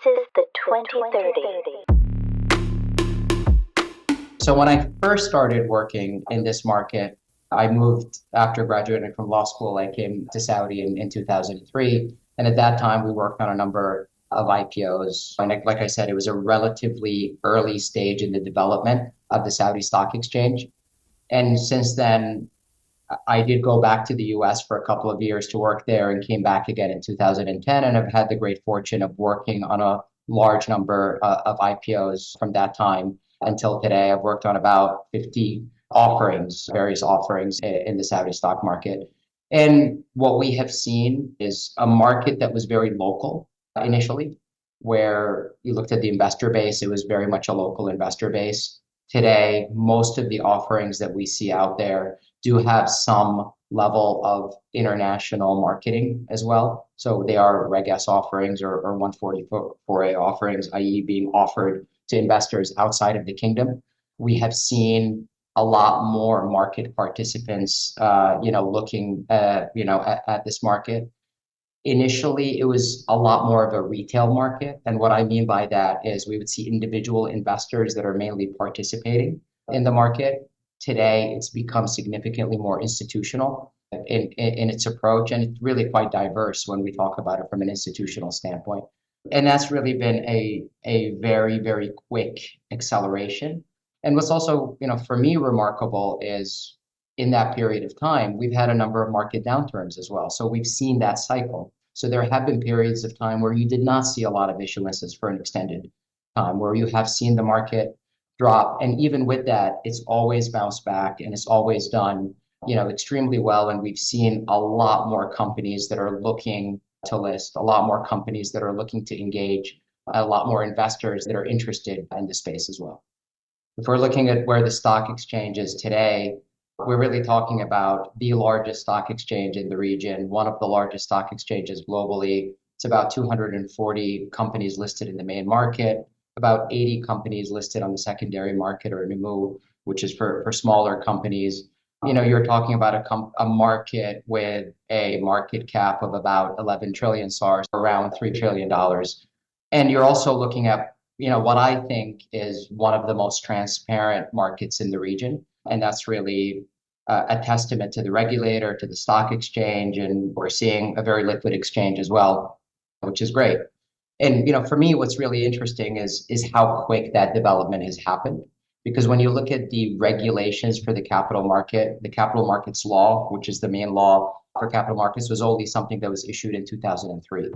This is the 2030. So when I first started working in this market, I moved after graduating from law school. I came to Saudi in 2003. And at that time, we worked on a number of IPOs. And like I said, it was a relatively early stage in the development of the Saudi Stock Exchange. And since then, I did go back to the US for a couple of years to work there and came back again in 2010. And I've had the great fortune of working on a large number of IPOs from that time until today. I've worked on about 50 offerings, various offerings in the Saudi stock market. And what we have seen is a market that was very local initially, where you looked at the investor base, it was very much a local investor base. Today, most of the offerings that we see out there do have some level of international marketing as well. So they are Reg S offerings or 144A offerings, i.e. being offered to investors outside of the kingdom. We have seen a lot more market participants, looking, at this market. Initially, it was a lot more of a retail market. And what I mean by that is we would see individual investors that are mainly participating in the market. Today, it's become significantly more institutional in its approach, and it's really quite diverse when we talk about it from an institutional standpoint. And that's really been a very, very quick acceleration. And what's also, for me remarkable is in that period of time, we've had a number of market downturns as well. So we've seen that cycle. So there have been periods of time where you did not see a lot of issuances for an extended time, where you have seen the market drop. And even with that, it's always bounced back and it's always done, extremely well. And we've seen a lot more companies that are looking to list, a lot more companies that are looking to engage, a lot more investors that are interested in the space as well. If we're looking at where the stock exchange is today, we're really talking about the largest stock exchange in the region, one of the largest stock exchanges globally. It's about 240 companies listed in the main market, about 80 companies listed on the secondary market or NUMU, which is for smaller companies. You're talking about a market with a market cap of about 11 trillion SARS, around $3 trillion. And you're also looking at, what I think is one of the most transparent markets in the region. And that's really a testament to the regulator, to the stock exchange, and we're seeing a very liquid exchange as well, which is great. And for me, what's really interesting is how quick that development has happened. Because when you look at the regulations for the capital markets law, which is the main law for capital markets, was only something that was issued in 2003.